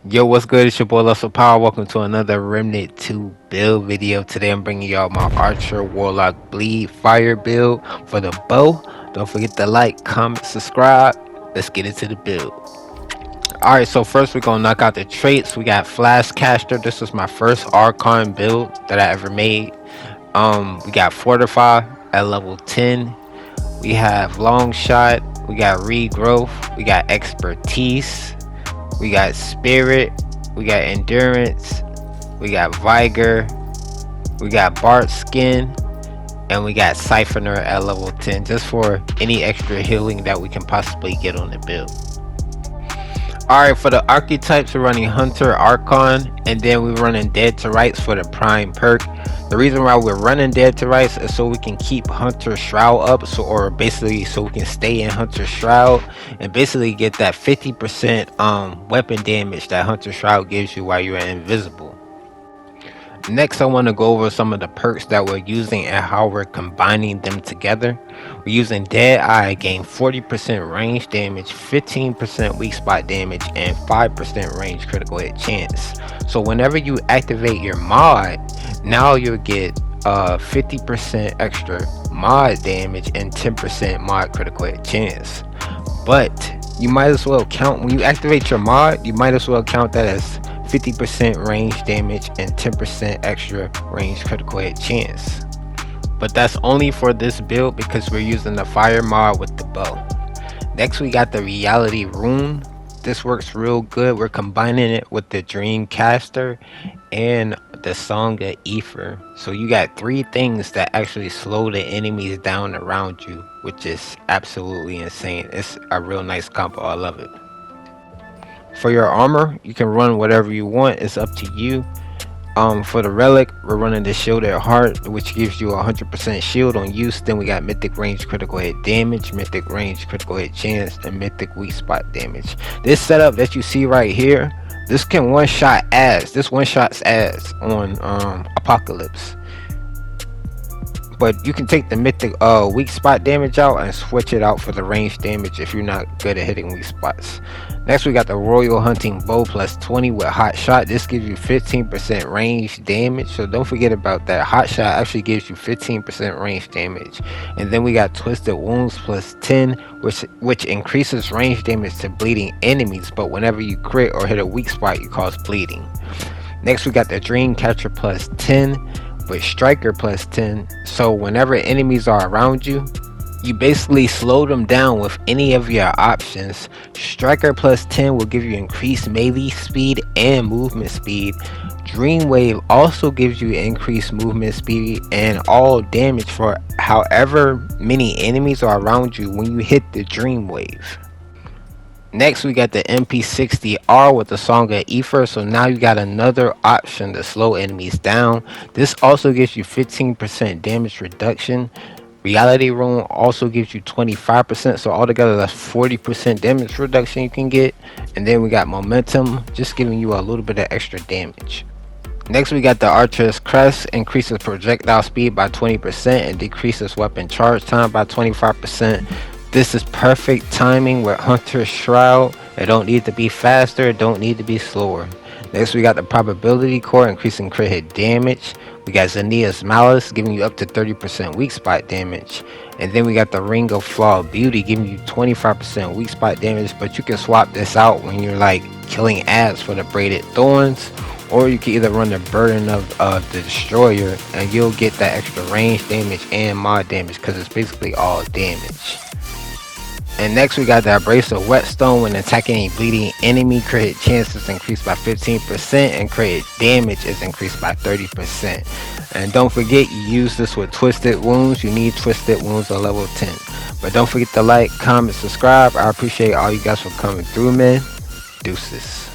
Yo, what's good? It's your boy Russell Power. Welcome to another Remnant 2 build video. Today I'm bringing y'all my Archer Warlock Bleed Fire build for the bow. Don't forget to like, comment, subscribe. Let's get into the build. Alright, so first we're gonna knock out the traits. We got Flash Caster. This was my first Archon build that I ever made. We got Fortify at level 10. We have Long Shot. We got Regrowth. We got Expertise. We got Spirit, we got Endurance, we got Vigor, we got Bart Skin, and we got Siphoner at level 10, just for any extra healing that we can possibly get on the build. Alright, for the archetypes, we're running Hunter, Archon, and then we're running Dead to Rights for the Prime perk. The reason why we're running Dead to Rights is so we can keep Hunter Shroud up, or basically so we can stay in Hunter Shroud and basically get that 50% weapon damage that Hunter Shroud gives you while you're invisible. Next, I want to go over some of the perks that we're using and how we're combining them together. We're using Dead Eye, gain 40% range damage, 15% weak spot damage, and 5% range critical hit chance. So whenever you activate your mod, now you'll get 50% extra mod damage and 10% mod critical hit chance. But you might as well count, when you activate your mod, you might as well count that as 50% range damage and 10% extra range critical hit chance. But that's only for this build because we're using the fire mod with the bow. Next we got the reality rune. This works real good. We're combining it with the dream caster and the song of ether. So you got three things that actually slow the enemies down around you, which is absolutely insane. It's a real nice combo. I love it. For your armor, you can run whatever you want. It's up to you. For the relic, we're running the shielded heart, which gives you 100% shield on use. Then we got mythic range critical hit damage, mythic range critical hit chance, and mythic weak spot damage. This setup that you see right here, this can one shots ads on Apocalypse. But you can take the mythic weak spot damage out and switch it out for the range damage if you're not good at hitting weak spots. Next we got the Royal Hunting Bow plus 20 with Hot Shot. This gives you 15% range damage, so don't forget about that. Hot Shot actually gives you 15% range damage. And then we got Twisted Wounds plus 10, which increases range damage to bleeding enemies, but whenever you crit or hit a weak spot, you cause bleeding. Next we got the Dream Catcher plus 10 with Striker plus 10, so whenever enemies are around you, you basically slow them down with any of your options. Striker plus 10 will give you increased melee speed and movement speed. Dreamwave also gives you increased movement speed and all damage for however many enemies are around you when you hit the Dreamwave. Next we got the MP60R with the Song of Ether, so now you got another option to slow enemies down. This also gives you 15% damage reduction. Reality Rune also gives you 25%, so altogether that's 40% damage reduction you can get. And then we got Momentum, just giving you a little bit of extra damage. Next we got the Archer's Crest, increases projectile speed by 20% and decreases weapon charge time by 25%. This is perfect timing with Hunter's Shroud. It don't need to be faster, it don't need to be slower. Next we got the Probability Core, increasing crit hit damage. We got Xenia's Malice, giving you up to 30% weak spot damage. And then we got the Ring of Flawed Beauty, giving you 25% weak spot damage, but you can swap this out when you're like killing ads for the Braided Thorns, or you can either run the Burden of the Destroyer and you'll get that extra range damage and mod damage because it's basically all damage. And next we got the Abrasive Whetstone. When attacking a bleeding enemy, crit chance is increased by 15% and crit damage is increased by 30%. And don't forget, you use this with Twisted Wounds. You need Twisted Wounds at level 10. But don't forget to like, comment, subscribe. I appreciate all you guys for coming through, man. Deuces.